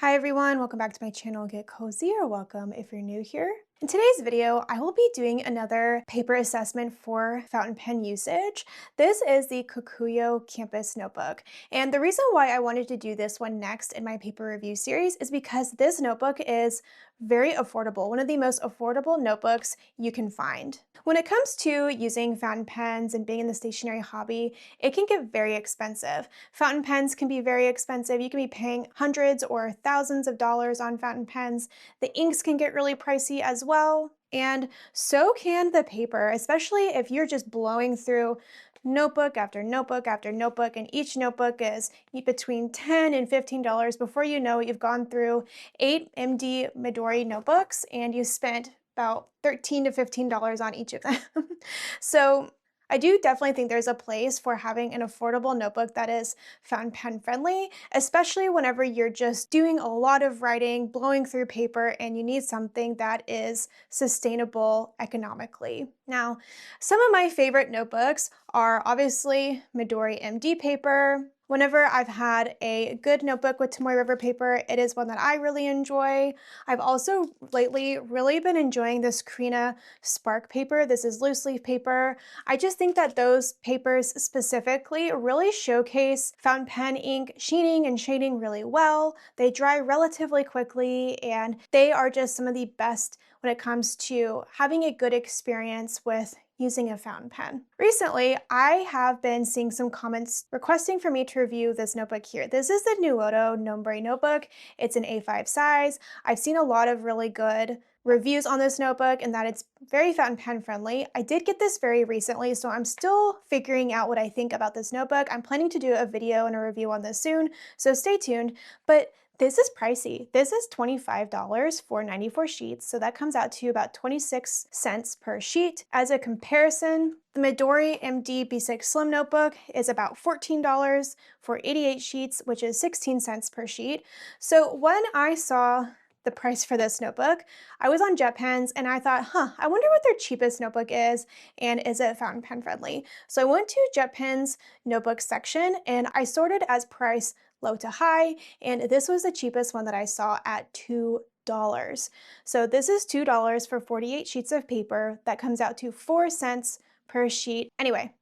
Hi everyone, welcome back to my channel Get Cozy, or welcome if you're new here. In today's video, I will be doing another paper assessment for fountain pen usage. This is the Kokuyo Campus notebook. And the reason why I wanted to do this one next in my paper review series is because this notebook is very affordable, one of the most affordable notebooks you can find. When it comes to using fountain pens and being in the stationery hobby, it can get very expensive. Fountain pens can be very expensive. You can be paying hundreds or thousands of dollars on fountain pens. The inks can get really pricey as well, and so can the paper, especially if you're just blowing through notebook after notebook after notebook, and each notebook is between $10 and $15. Before you know it, you've gone through 8 MD Midori notebooks and you spent about $13 to $15 on each of them. So I do definitely think there's a place for having an affordable notebook that is fountain pen friendly, especially whenever you're just doing a lot of writing, blowing through paper, and you need something that is sustainable economically. Now, some of my favorite notebooks are obviously Midori MD paper. Whenever I've had a good notebook with Tomoe River paper, it is one that I really enjoy. I've also lately really been enjoying this CRENA Spark paper. This is loose leaf paper. I just think that those papers specifically really showcase fountain pen ink sheening and shading really well. They dry relatively quickly, and they are just some of the best when it comes to having a good experience with using a fountain pen. Recently, I have been seeing some comments requesting for me to review this notebook here. This is the Nuoto Nombre notebook. It's an A5 size. I've seen a lot of really good reviews on this notebook and that it's very fountain pen friendly. I did get this very recently, so I'm still figuring out what I think about this notebook. I'm planning to do a video and a review on this soon, so stay tuned. But this is pricey. This is $25 for 94 sheets, so that comes out to about 26 cents per sheet. As a comparison, the Midori MD B6 Slim notebook is about $14 for 88 sheets, which is 16 cents per sheet. So when I saw the price for this notebook, I was on JetPens and I thought, I wonder what their cheapest notebook is and is it fountain pen friendly? So I went to JetPens notebook section and I sorted as price low to high, and this was the cheapest one that I saw at $2. So this is $2 for 48 sheets of paper. That comes out to 4 cents per sheet. Anyway,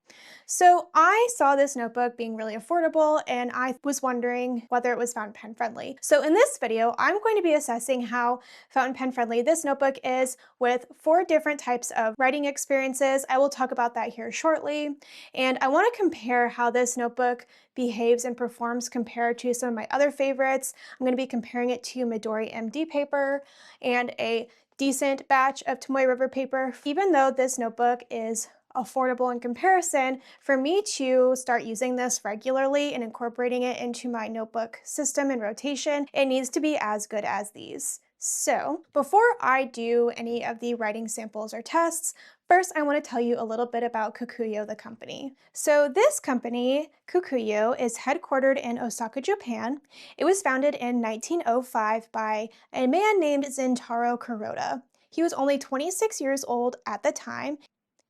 so I saw this notebook being really affordable and I was wondering whether it was fountain pen friendly. So in this video, I'm going to be assessing how fountain pen friendly this notebook is with 4 different types of writing experiences. I will talk about that here shortly. And I want to compare how this notebook behaves and performs compared to some of my other favorites. I'm going to be comparing it to Midori MD paper and a decent batch of Tomoe River paper. Even though this notebook is affordable in comparison, for me to start using this regularly and incorporating it into my notebook system and rotation, it needs to be as good as these. So before I do any of the writing samples or tests, first I want to tell you a little bit about Kokuyo, the company. So this company, Kokuyo, is headquartered in Osaka, Japan. It was founded in 1905 by a man named Zentaro Kuroda. He was only 26 years old at the time.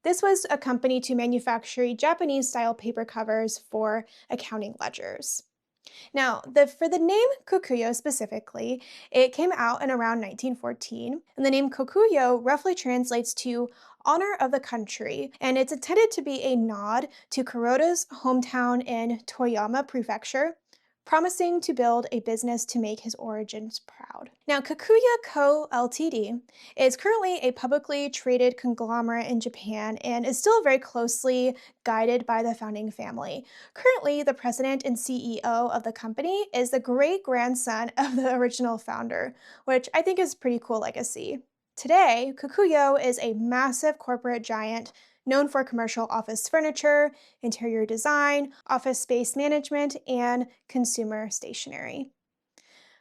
This was a company to manufacture Japanese-style paper covers for accounting ledgers. Now, for the name Kokuyo specifically, it came out in around 1914, and the name Kokuyo roughly translates to honor of the country, and it's intended to be a nod to Kuroda's hometown in Toyama Prefecture, promising to build a business to make his origins proud. Now, Kokuyo Co. Ltd. is currently a publicly traded conglomerate in Japan and is still very closely guided by the founding family. Currently, the president and CEO of the company is the great-grandson of the original founder, which I think is a pretty cool legacy. Today, Kokuyo is a massive corporate giant known for commercial office furniture, interior design, office space management, and consumer stationery.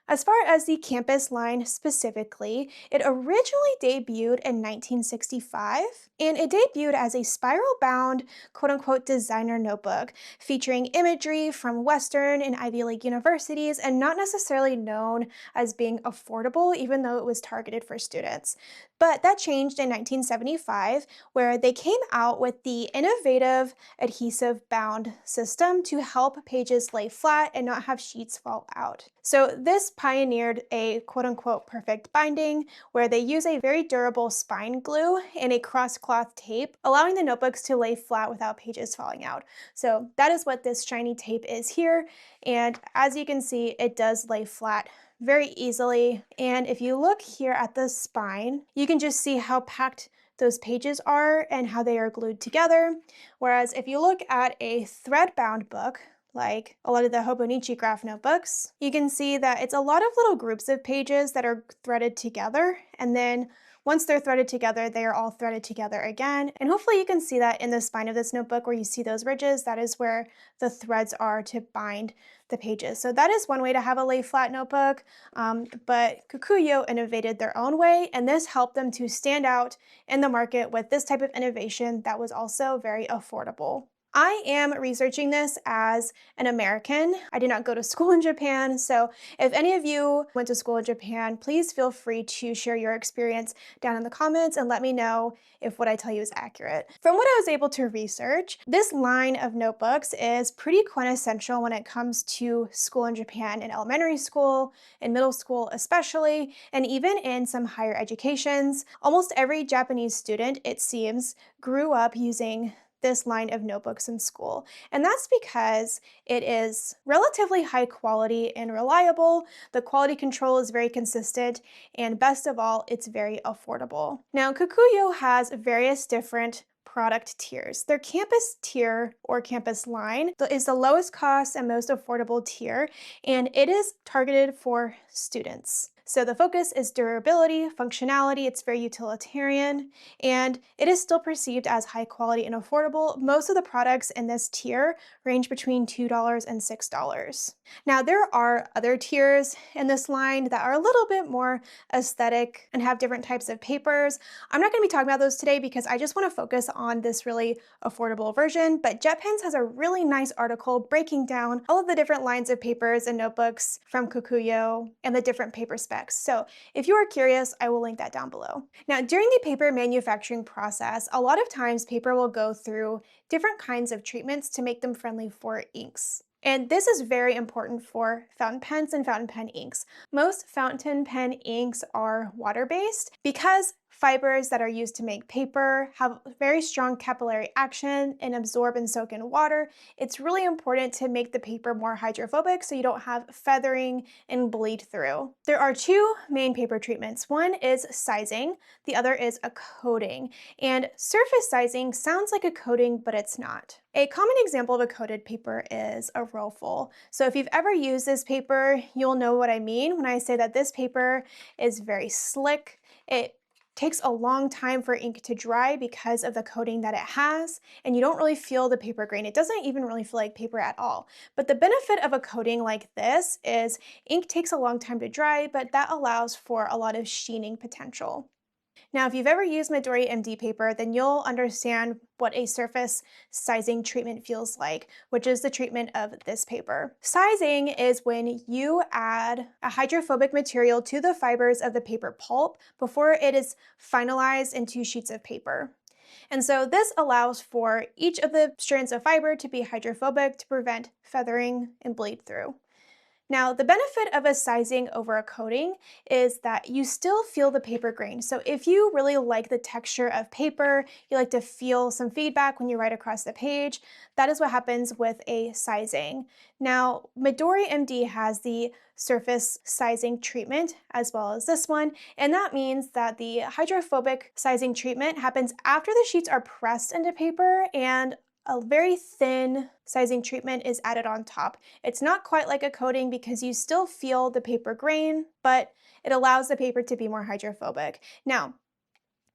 As far as the campus line specifically, it originally debuted in 1965, and it debuted as a spiral-bound, quote-unquote, designer notebook, featuring imagery from Western and Ivy League universities, and not necessarily known as being affordable, even though it was targeted for students. But that changed in 1975, where they came out with the innovative adhesive bound system to help pages lay flat and not have sheets fall out. So this pioneered a quote-unquote perfect binding where they use a very durable spine glue and a cross-cloth tape, allowing the notebooks to lay flat without pages falling out. So that is what this shiny tape is here, and as you can see, it does lay flat very easily. And if you look here at the spine, you can just see how packed those pages are and how they are glued together. Whereas if you look at a thread-bound book, like a lot of the Hobonichi graph notebooks, you can see that it's a lot of little groups of pages that are threaded together, and then once they're threaded together, they are all threaded together again. And hopefully you can see that in the spine of this notebook where you see those ridges, that is where the threads are to bind the pages. So that is one way to have a lay flat notebook, but Kokuyo innovated their own way, and this helped them to stand out in the market with this type of innovation that was also very affordable. I am researching this as an American. I did not go to school in Japan, so if any of you went to school in Japan, please feel free to share your experience down in the comments and let me know if what I tell you is accurate. From what I was able to research, this line of notebooks is pretty quintessential when it comes to school in Japan, in elementary school, in middle school especially, and even in some higher educations. Almost every Japanese student, it seems, grew up using this line of notebooks in school. And that's because it is relatively high quality and reliable. The quality control is very consistent, and best of all, it's very affordable. Now, Kokuyo has various different product tiers. Their campus tier or campus line is the lowest cost and most affordable tier, and it is targeted for students. So the focus is durability, functionality, it's very utilitarian, and it is still perceived as high quality and affordable. Most of the products in this tier range between $2 and $6. Now, there are other tiers in this line that are a little bit more aesthetic and have different types of papers. I'm not going to be talking about those today because I just want to focus on this really affordable version, but JetPens has a really nice article breaking down all of the different lines of papers and notebooks from Kokuyo and the different paper specs. So if you are curious, I will link that down below. Now, during the paper manufacturing process, a lot of times paper will go through different kinds of treatments to make them friendly for inks. And this is very important for fountain pens and fountain pen inks. Most fountain pen inks are water-based because fibers that are used to make paper have very strong capillary action and absorb and soak in water. It's really important to make the paper more hydrophobic so you don't have feathering and bleed through. There are two main paper treatments. One is sizing, the other is a coating. And surface sizing sounds like a coating, but it's not. A common example of a coated paper is a rollful. So if you've ever used this paper, you'll know what I mean when I say that this paper is very slick. It takes a long time for ink to dry because of the coating that it has, and you don't really feel the paper grain. It doesn't even really feel like paper at all. But the benefit of a coating like this is ink takes a long time to dry, but that allows for a lot of sheening potential. Now, if you've ever used Midori MD paper, then you'll understand what a surface sizing treatment feels like, which is the treatment of this paper. Sizing is when you add a hydrophobic material to the fibers of the paper pulp before it is finalized into sheets of paper. And so this allows for each of the strands of fiber to be hydrophobic to prevent feathering and bleed through. Now, the benefit of a sizing over a coating is that you still feel the paper grain. So if you really like the texture of paper, you like to feel some feedback when you write across the page, that is what happens with a sizing. Now, Midori MD has the surface sizing treatment as well as this one, and that means that the hydrophobic sizing treatment happens after the sheets are pressed into paper and a very thin sizing treatment is added on top. It's not quite like a coating because you still feel the paper grain, but it allows the paper to be more hydrophobic. Now,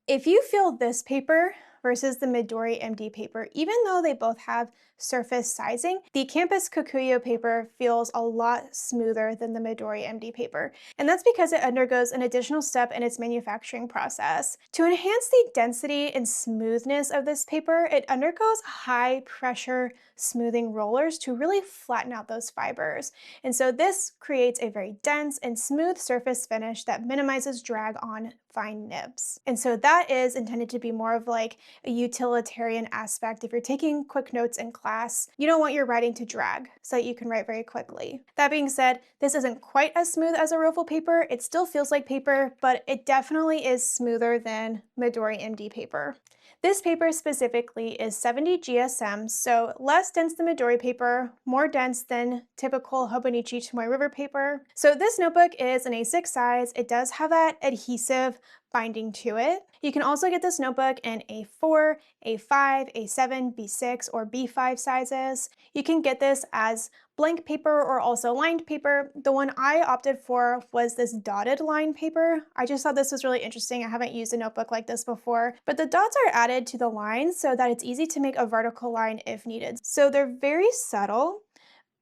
if you feel this paper versus the Midori MD paper, even though they both have surface sizing, the Campus Kokuyo paper feels a lot smoother than the Midori MD paper. And that's because it undergoes an additional step in its manufacturing process. To enhance the density and smoothness of this paper, it undergoes high pressure smoothing rollers to really flatten out those fibers. And so this creates a very dense and smooth surface finish that minimizes drag on fine nibs. And so that is intended to be more of like a utilitarian aspect. If you're taking quick notes in class, you don't want your writing to drag so that you can write very quickly. That being said, this isn't quite as smooth as a roll paper. It still feels like paper, but it definitely is smoother than Midori MD paper. This paper specifically is 70 GSM, so less dense than Midori paper, more dense than typical Hobonichi Tomoe River paper. So this notebook is an A6 size. It does have that adhesive binding to it. You can also get this notebook in A4, A5, A7, B6, or B5 sizes. You can get this as blank paper or also lined paper. The one I opted for was this dotted line paper. I just thought this was really interesting. I haven't used a notebook like this before, but the dots are added to the lines so that it's easy to make a vertical line if needed. So they're very subtle,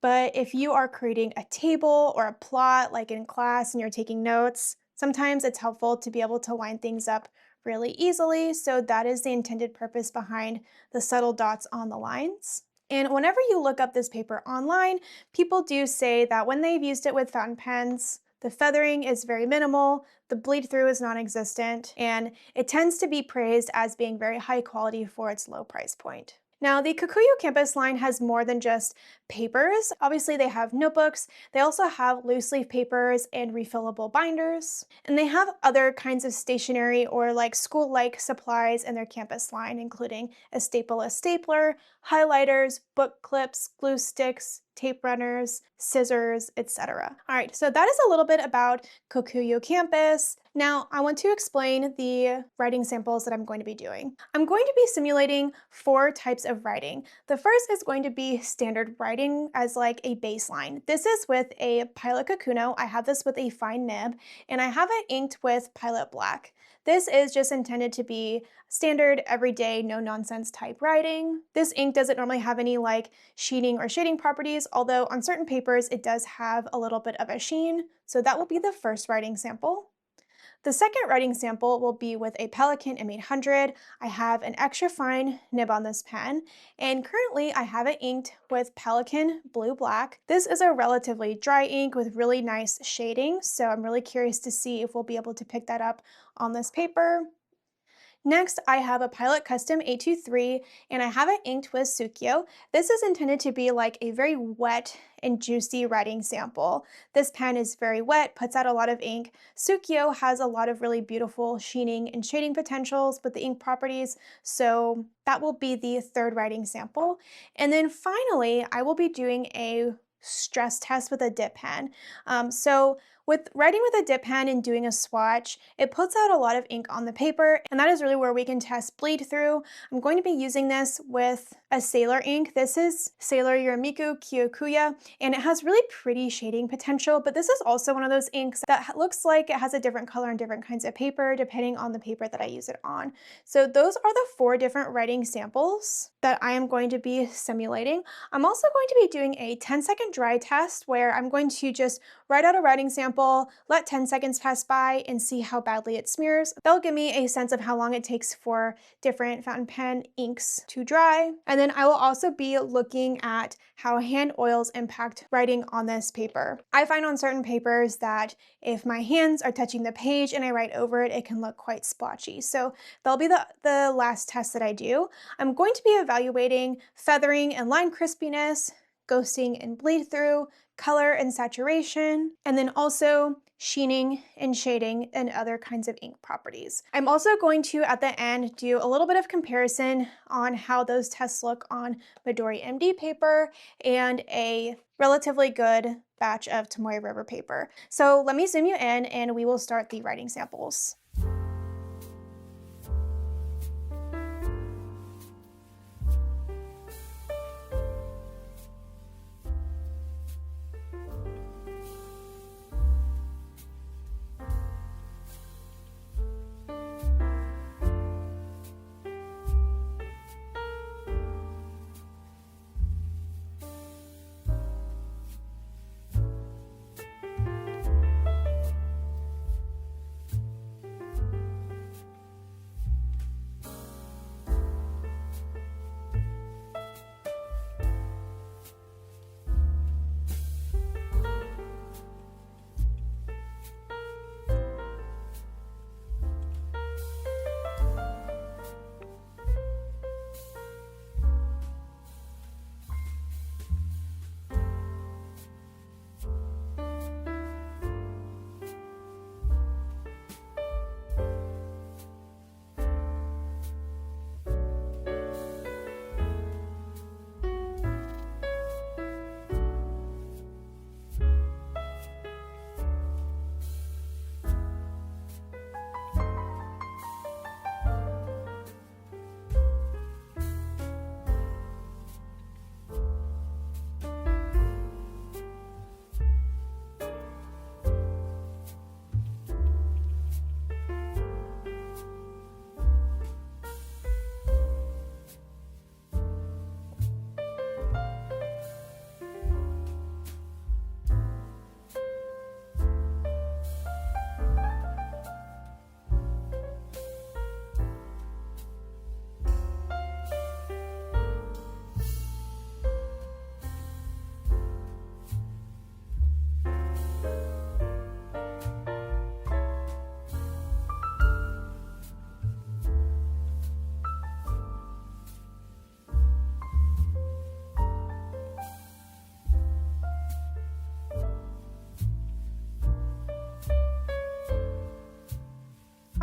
but if you are creating a table or a plot like in class and you're taking notes, sometimes it's helpful to be able to line things up really easily. So that is the intended purpose behind the subtle dots on the lines. And whenever you look up this paper online, people do say that when they've used it with fountain pens, the feathering is very minimal, the bleed through is non-existent, and it tends to be praised as being very high quality for its low price point. Now, the Kokuyo Campus line has more than just papers. Obviously, they have notebooks. They also have loose leaf papers and refillable binders. And they have other kinds of stationery or like school-like supplies in their campus line, including a stapler, highlighters, book clips, glue sticks, tape runners, scissors, etc. All right, so that is a little bit about Kokuyo Campus. Now, I want to explain the writing samples that I'm going to be doing. I'm going to be simulating 4 types of writing. The first is going to be standard writing as like a baseline. This is with a Pilot Kakuno. I have this with a fine nib, and I have it inked with Pilot Black. This is just intended to be standard, everyday, no-nonsense type writing. This ink doesn't normally have any like sheening or shading properties, although on certain papers it does have a little bit of a sheen, so that will be the first writing sample. The second writing sample will be with a Pelikan M800. I have an extra fine nib on this pen, and currently I have it inked with Pelikan Blue Black. This is a relatively dry ink with really nice shading, so I'm really curious to see if we'll be able to pick that up on this paper. Next, I have a Pilot Custom 823, and I have it inked with Tsukio. This is intended to be like a very wet and juicy writing sample. This pen is very wet, puts out a lot of ink. Tsukio has a lot of really beautiful sheening and shading potentials with the ink properties, so that will be the third writing sample. And then finally, I will be doing a stress test with a dip pen. With writing with a dip pen and doing a swatch, it puts out a lot of ink on the paper, and that is really where we can test bleed through. I'm going to be using this with a Sailor ink. This is Sailor Yorimiku Kyokuya, and it has really pretty shading potential, but this is also one of those inks that looks like it has a different color on different kinds of paper depending on the paper that I use it on. So those are the 4 different writing samples that I am going to be simulating. I'm also going to be doing a 10-second dry test where I'm going to just write out a writing sample, let 10 seconds pass by, and see how badly it smears. That'll give me a sense of how long it takes for different fountain pen inks to dry. And then I will also be looking at how hand oils impact writing on this paper. I find on certain papers that if my hands are touching the page and I write over it, it can look quite splotchy. So that'll be the last test that I do. I'm going to be evaluating feathering and line crispiness, ghosting and bleed through, color and saturation, and then also sheening and shading and other kinds of ink properties. I'm also going to, at the end, do a little bit of comparison on how those tests look on Midori MD paper and a relatively good batch of Tomoe River paper. So let me zoom you in and we will start the writing samples.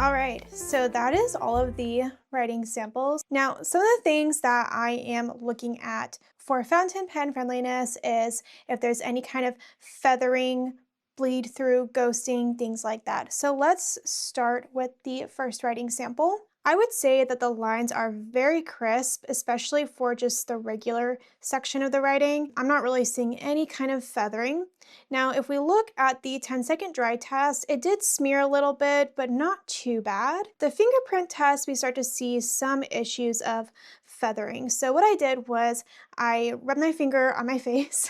All right, so that is all of the writing samples. Now, some of the things that I am looking at for fountain pen friendliness is if there's any kind of feathering, bleed through, ghosting, things like that. So let's start with the first writing sample. I would say that the lines are very crisp, especially for just the regular section of the writing. I'm not really seeing any kind of feathering. Now, if we look at the 10-second dry test, it did smear a little bit, but not too bad. The fingerprint test, we start to see some issues of feathering. So what I did was I rubbed my finger on my face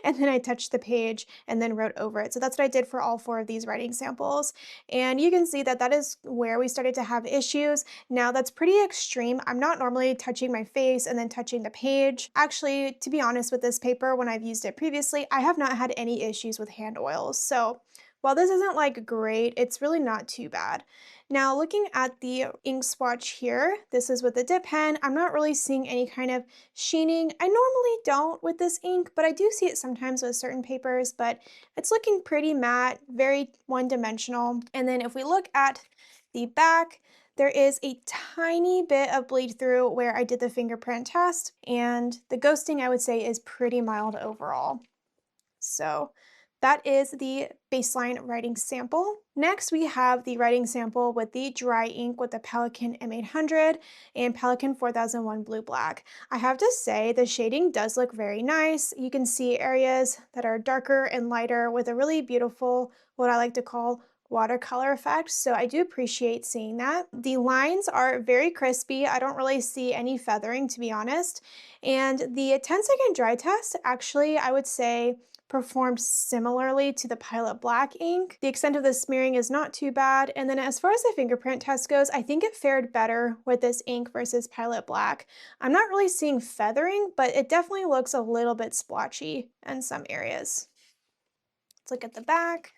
and then I touched the page and then wrote over it. So that's what I did for all 4 of these writing samples. And you can see that that is where we started to have issues. Now that's pretty extreme. I'm not normally touching my face and then touching the page. Actually, to be honest with this paper, when I've used it previously, I have not had any issues with hand oils. So while this isn't like great, it's really not too bad. Now looking at the ink swatch here, this is with the dip pen. I'm not really seeing any kind of sheening. I normally don't with this ink, but I do see it sometimes with certain papers, but it's looking pretty matte, very one-dimensional. And then if we look at the back, there is a tiny bit of bleed through where I did the fingerprint test, and the ghosting I would say is pretty mild overall. So that is the baseline writing sample. Next, we have the writing sample with the dry ink with the Pelikan M800 and Pelikan 4001 Blue Black. I have to say the shading does look very nice. You can see areas that are darker and lighter with a really beautiful, what I like to call watercolor effect, so I do appreciate seeing that. The lines are very crispy. I don't really see any feathering, to be honest. And the 10-second dry test, actually, I would say performed similarly to the Pilot Black ink. The extent of the smearing is not too bad. And then as far as the fingerprint test goes, I think it fared better with this ink versus Pilot Black. I'm not really seeing feathering, but it definitely looks a little bit splotchy in some areas. Let's look at the back.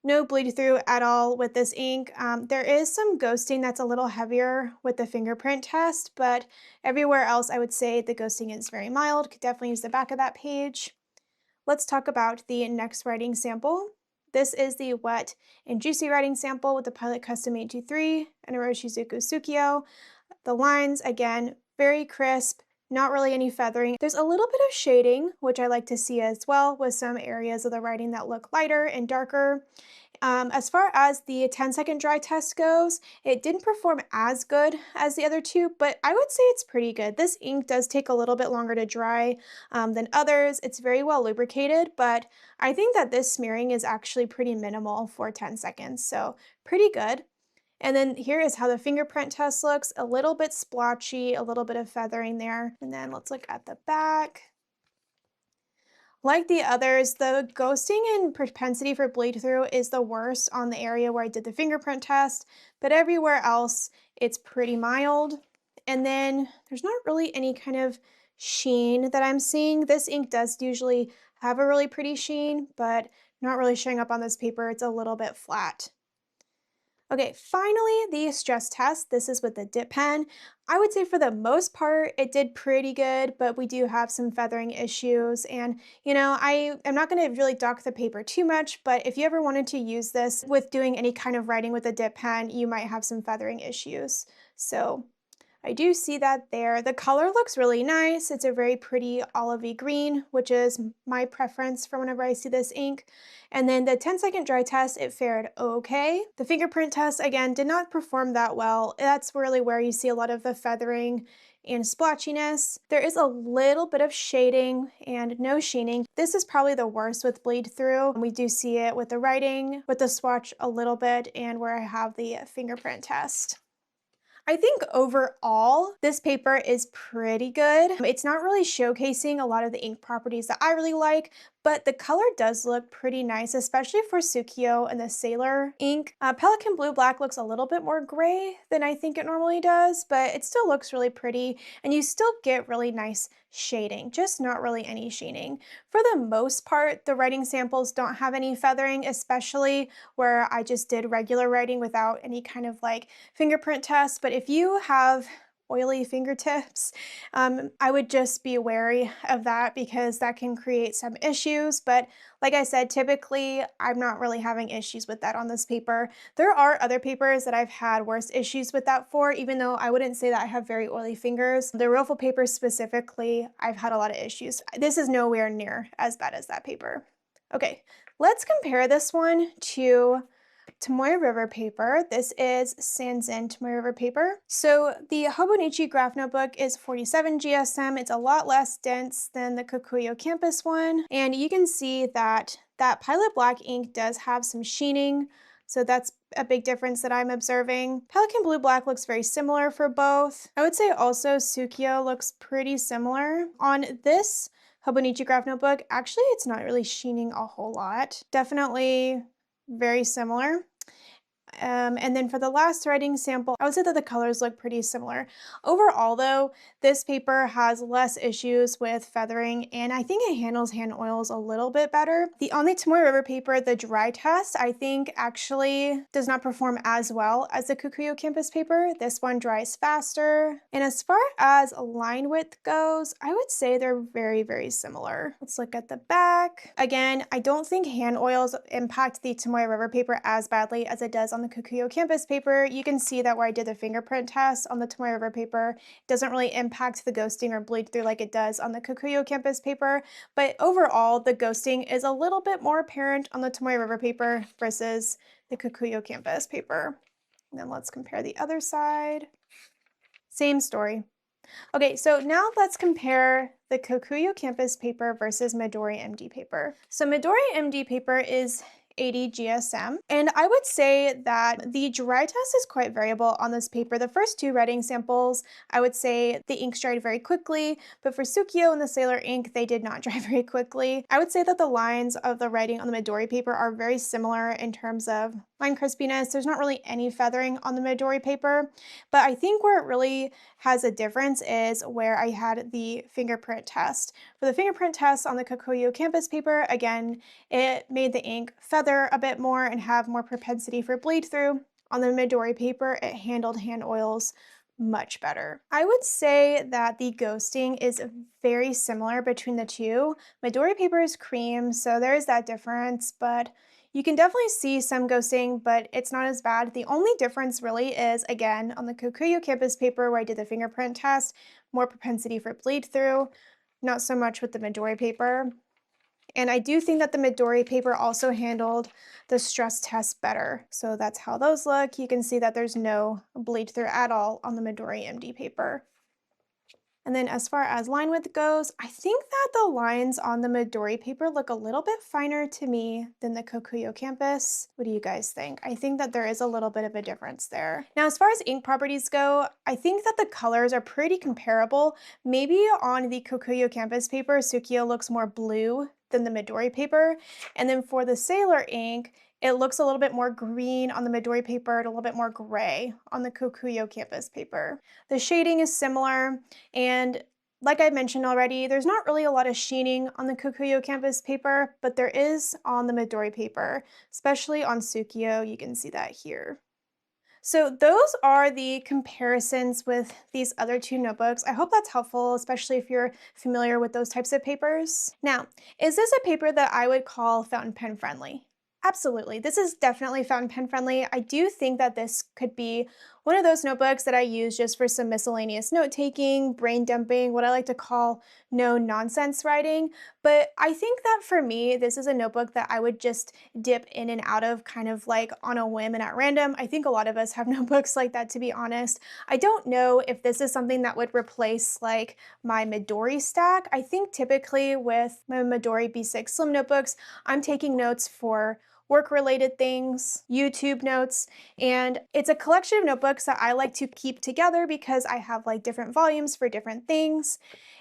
No bleed through at all with this ink. There is some ghosting that's a little heavier with the fingerprint test, but everywhere else I would say the ghosting is very mild. Could definitely use the back of that page. Let's talk about the next writing sample. This is the wet and juicy writing sample with the Pilot Custom 823 and Oroshizuku Tsukio. The lines, again, very crisp, not really any feathering. There's a little bit of shading, which I like to see as well, with some areas of the writing that look lighter and darker. As far as the 10-second dry test goes, it didn't perform as good as the other 2, but I would say it's pretty good. This ink does take a little bit longer to dry than others. It's very well lubricated, but I think that this smearing is actually pretty minimal for 10 seconds, so pretty good. And then here is how the fingerprint test looks, a little bit splotchy, a little bit of feathering there. And then let's look at the back. Like the others, the ghosting and propensity for bleed through is the worst on the area where I did the fingerprint test, but everywhere else it's pretty mild. And then there's not really any kind of sheen that I'm seeing. This ink does usually have a really pretty sheen, but not really showing up on this paper. It's a little bit flat. Okay, finally, the stress test. This is with the dip pen. I would say for the most part, it did pretty good, but we do have some feathering issues. And, I am not gonna really dock the paper too much, but if you ever wanted to use this with doing any kind of writing with a dip pen, you might have some feathering issues. So I do see that there. The color looks really nice. It's a very pretty olivey green, which is my preference for whenever I see this ink. And then the 10-second dry test, it fared okay. The fingerprint test, again, did not perform that well. That's really where you see a lot of the feathering and splotchiness. There is a little bit of shading and no sheening. This is probably the worst with bleed through. We do see it with the writing, with the swatch a little bit, and where I have the fingerprint test. I think overall, this paper is pretty good. It's not really showcasing a lot of the ink properties that I really like, but the color does look pretty nice, especially for Tsukio and the Sailor ink. Pelikan Blue Black looks a little bit more gray than I think it normally does, but it still looks really pretty, and you still get really nice shading, just not really any sheening. For the most part, the writing samples don't have any feathering, especially where I just did regular writing without any kind of like fingerprint test. But if you have oily fingertips. I would just be wary of that because that can create some issues. But like I said, typically I'm not really having issues with that on this paper. There are other papers that I've had worse issues with that for, even though I wouldn't say that I have very oily fingers. The Ruffle paper specifically, I've had a lot of issues. This is nowhere near as bad as that paper. Okay, let's compare this one to Tomoe River paper. This is Sanzen Tomoe River paper. So the Hobonichi graph notebook is 47 GSM. It's a lot less dense than the Kokuyo Campus one. And you can see that that Pilot Black ink does have some sheening. So that's a big difference that I'm observing. Pelican Blue Black looks very similar for both. I would say also Sukiyo looks pretty similar. On this Hobonichi graph notebook, actually it's not really sheening a whole lot. Definitely very similar. And then for the last writing sample, I would say that the colors look pretty similar. Overall though, this paper has less issues with feathering, and I think it handles hand oils a little bit better. On the Tomoe River paper, the dry test, I think actually does not perform as well as the Kokuyo Campus paper. This one dries faster. And as far as line width goes, I would say they're very, very similar. Let's look at the back. Again, I don't think hand oils impact the Tomoe River paper as badly as it does on the Kokuyo Campus paper. You can see that where I did the fingerprint test on the Tomoe River paper, it doesn't really impact the ghosting or bleed through like it does on the Kokuyo Campus paper, but overall the ghosting is a little bit more apparent on the Tomoe River paper versus the Kokuyo Campus paper. And then let's compare the other side. Same story. Okay, so now let's compare the Kokuyo Campus paper versus Midori MD paper. So Midori MD paper is 80 GSM, and I would say that the dry test is quite variable on this paper. The first two writing samples, I would say the inks dried very quickly, but for Sukiyo and the Sailor ink, they did not dry very quickly. I would say that the lines of the writing on the Midori paper are very similar in terms of line crispiness. There's not really any feathering on the Midori paper, but I think where it really has a difference is where I had the fingerprint test. For the fingerprint test on the Kokuyo Campus paper, again, it made the ink feather a bit more and have more propensity for bleed through. On the Midori paper, it handled hand oils much better. I would say that the ghosting is very similar between the two. Midori paper is cream, so there is that difference, but you can definitely see some ghosting, but it's not as bad. The only difference really is, again, on the Kokuyo Campus paper where I did the fingerprint test, more propensity for bleed through, not so much with the Midori paper. And I do think that the Midori paper also handled the stress test better. So that's how those look. You can see that there's no bleed through at all on the Midori MD paper. And then as far as line width goes, I think that the lines on the Midori paper look a little bit finer to me than the Kokuyo Campus. What do you guys think? I think that there is a little bit of a difference there. Now, as far as ink properties go, I think that the colors are pretty comparable. Maybe on the Kokuyo Campus paper, Sukiyo looks more blue than the Midori paper. And then for the Sailor ink, it looks a little bit more green on the Midori paper and a little bit more gray on the Kokuyo Campus paper. The shading is similar, and like I mentioned already, there's not really a lot of sheening on the Kokuyo Campus paper, but there is on the Midori paper, especially on Sukiyo. You can see that here. So those are the comparisons with these other two notebooks. I hope that's helpful, especially if you're familiar with those types of papers. Now, is this a paper that I would call fountain pen friendly? Absolutely. This is definitely fountain pen friendly. I do think that this could be one of those notebooks that I use just for some miscellaneous note taking, brain dumping, what I like to call no nonsense writing. But I think that for me, this is a notebook that I would just dip in and out of kind of like on a whim and at random. I think a lot of us have notebooks like that, to be honest. I don't know if this is something that would replace like my Midori stack. I think typically with my Midori B6 Slim notebooks, I'm taking notes for work-related things, YouTube notes, and it's a collection of notebooks that I like to keep together because I have like different volumes for different things.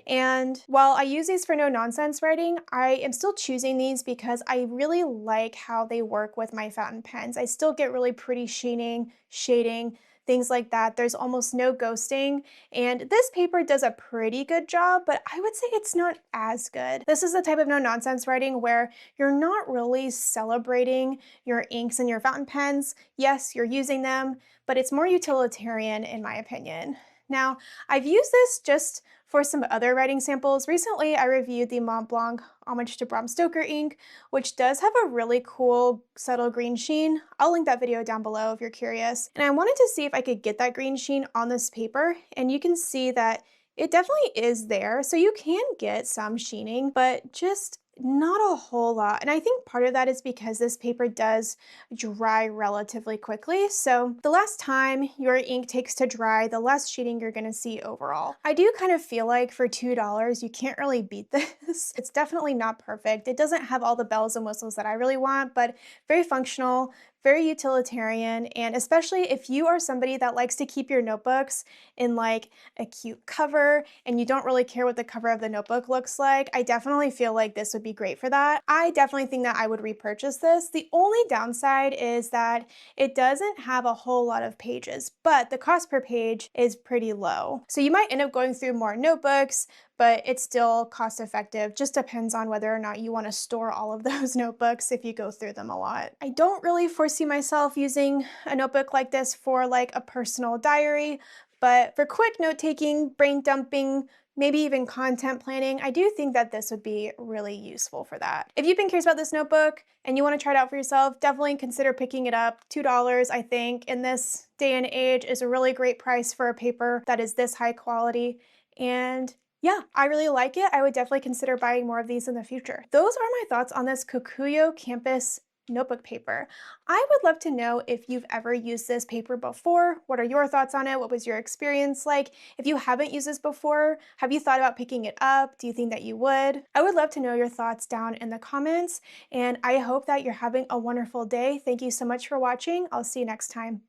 And while I use these for no nonsense writing, I am still choosing these because I really like how they work with my fountain pens. I still get really pretty sheening, shading, things like that. There's almost no ghosting, and this paper does a pretty good job, but I would say it's not as good. This is the type of no-nonsense writing where you're not really celebrating your inks and your fountain pens. Yes, you're using them, but it's more utilitarian in my opinion. Now, I've used this just for some other writing samples. Recently, I reviewed the Mont Blanc Homage to Bram Stoker ink, which does have a really cool subtle green sheen. I'll link that video down below if you're curious. And I wanted to see if I could get that green sheen on this paper, and you can see that it definitely is there. So you can get some sheening, but just not a whole lot. And I think part of that is because this paper does dry relatively quickly. So the less time your ink takes to dry, the less sheening you're gonna see overall. I do kind of feel like for $2, you can't really beat this. It's definitely not perfect. It doesn't have all the bells and whistles that I really want, but very functional, very utilitarian, and especially if you are somebody that likes to keep your notebooks in like a cute cover and you don't really care what the cover of the notebook looks like, I definitely feel like this would be great for that. I definitely think that I would repurchase this. The only downside is that it doesn't have a whole lot of pages, but the cost per page is pretty low. So you might end up going through more notebooks, but it's still cost effective. Just depends on whether or not you want to store all of those notebooks if you go through them a lot. I don't really foresee myself using a notebook like this for like a personal diary, but for quick note-taking, brain dumping, maybe even content planning, I do think that this would be really useful for that. If you've been curious about this notebook and you want to try it out for yourself, definitely consider picking it up. $2, I think, in this day and age is a really great price for a paper that is this high quality. And yeah, I really like it. I would definitely consider buying more of these in the future. Those are my thoughts on this Kokuyo Campus notebook paper. I would love to know if you've ever used this paper before. What are your thoughts on it? What was your experience like? If you haven't used this before, have you thought about picking it up? Do you think that you would? I would love to know your thoughts down in the comments, and I hope that you're having a wonderful day. Thank you so much for watching. I'll see you next time.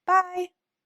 Bye!